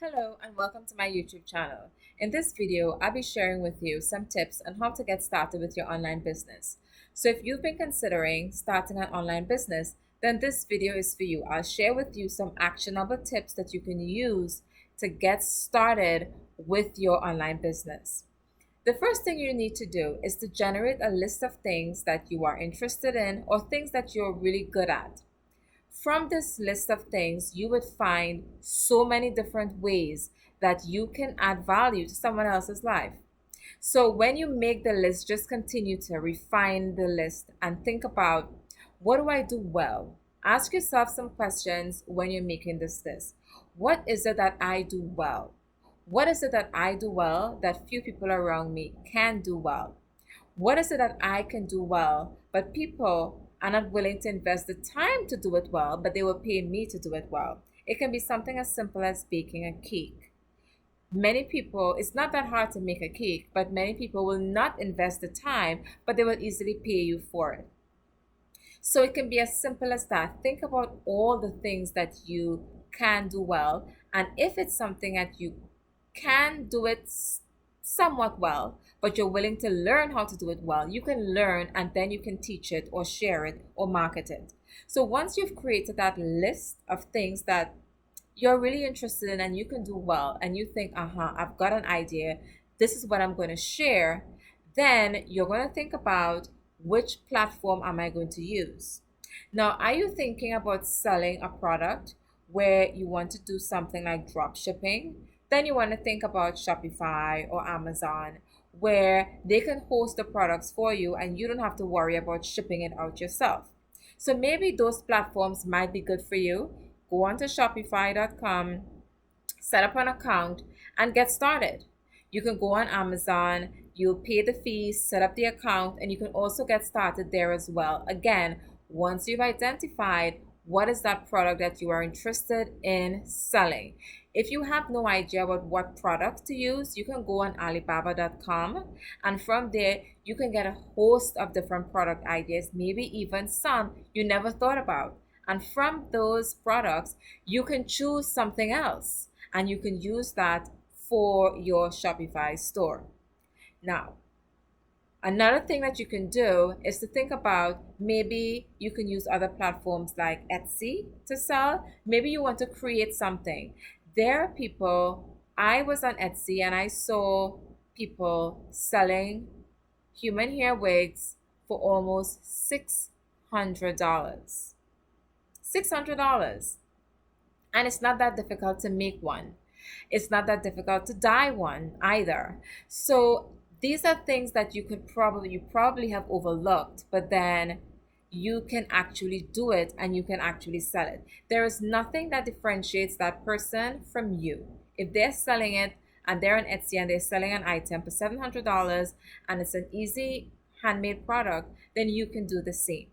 Hello and welcome to my YouTube channel. In this video, I'll be sharing with you some tips on how to get started with your online business. So if you've been considering starting an online business, then this video is for you. I'll share with you some actionable tips that you can use to get started with your online business. The first thing you need to do is to generate a list of things that you are interested in or things that you're really good at. From this list of things, you would find so many different ways that you can add value to someone else's life. So when you make the list, just continue to refine the list and think about, what do I do well? Ask yourself some questions when you're making this list. What is it that I do well? What is it that I do well that few people around me can do well? What is it that I can do well, but people are not willing to invest the time to do it well, but they will pay me to do it well? It can be something as simple as baking a cake. Many people, it's not that hard to make a cake, but many people will not invest the time, but they will easily pay you for it. So it can be as simple as that. Think about all the things that you can do well, and if it's something that you can do it somewhat well, but you're willing to learn how to do it well, you can learn and then you can teach it or share it or market it. So once you've created that list of things that you're really interested in and you can do well, and you think, I've got an idea, this is what I'm going to share, then you're going to think about, which platform am I going to use? Now, are you thinking about selling a product where you want to do something like drop shipping? Then you want to think about Shopify or Amazon, where they can host the products for you and you don't have to worry about shipping it out yourself. So maybe those platforms might be good for you. Go on to Shopify.com, set up an account, and get started. You can go on Amazon, you'll pay the fees, set up the account, and you can also get started there as well. Again, once you've identified what is that product that you are interested in selling. If you have no idea about what product to use, you can go on Alibaba.com, and from there you can get a host of different product ideas, maybe even some you never thought about. And from those products, you can choose something else and you can use that for your Shopify store. Now, another thing that you can do is to think about, maybe you can use other platforms like Etsy to sell. Maybe you want to create something. There are people, I was on Etsy and I saw people selling human hair wigs for almost $600. $600. And it's not that difficult to make one. It's not that difficult to dye one either. So these are things that you probably have overlooked, but then you can actually do it and you can actually sell it. There is nothing that differentiates that person from you. If they're selling it and they're on Etsy and they're selling an item for $700 and it's an easy handmade product, then you can do the same.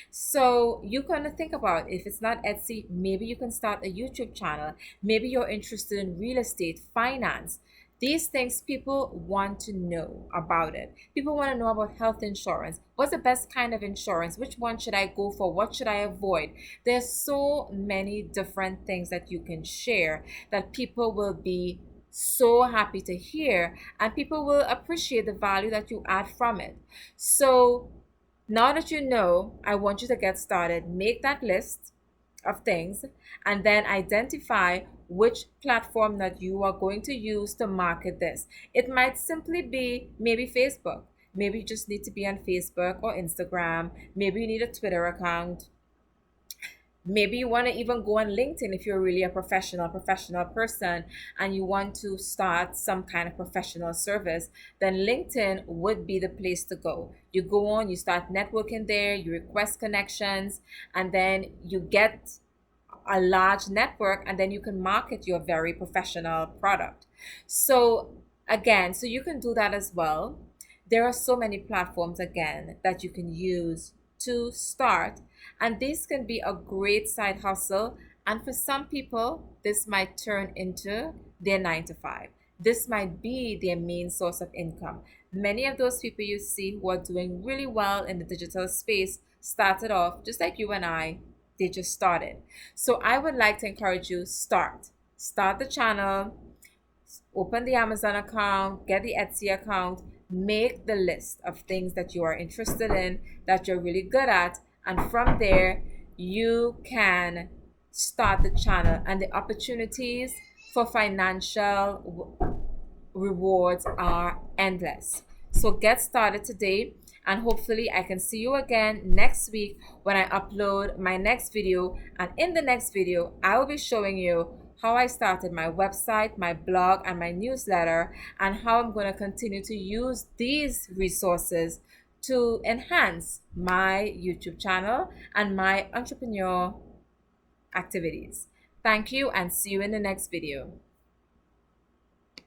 So you kind of think about, if it's not Etsy, maybe you can start a YouTube channel. Maybe you're interested in real estate, finance. These things, people want to know about it. People want to know about health insurance. What's the best kind of insurance? Which one should I go for? What should I avoid? There's so many different things that you can share that people will be so happy to hear, and people will appreciate the value that you add from it. So now that you know, I want you to get started. Make that list of things and then identify which platform that you are going to use to market this. It might simply be maybe Facebook. Maybe you just need to be on Facebook or Instagram. Maybe you need a Twitter account. Maybe you want to even go on LinkedIn if you're really a professional person and you want to start some kind of professional service, then LinkedIn would be the place to go. You go on, you start networking there, you request connections, and then you get a large network, and then you can market your very professional product. So again, so you can do that as well. There are so many platforms again that you can use to start, and this can be a great side hustle, and for some people this might turn into their 9 to 5. This might be their main source of income. Many of those people you see who are doing really well in the digital space started off just like you and I. They just started. So I would like to encourage you, start start the channel, open the Amazon account, get the Etsy account, make the list of things that you are interested in, that you're really good at, and from there, you can start the channel, and the opportunities for financial rewards are endless. So get started today, and hopefully I can see you again next week when I upload my next video. And in the next video, I will be showing you how I started my website, my blog, and my newsletter, and how I'm going to continue to use these resources to enhance my YouTube channel and my entrepreneur activities. Thank you, and see you in the next video.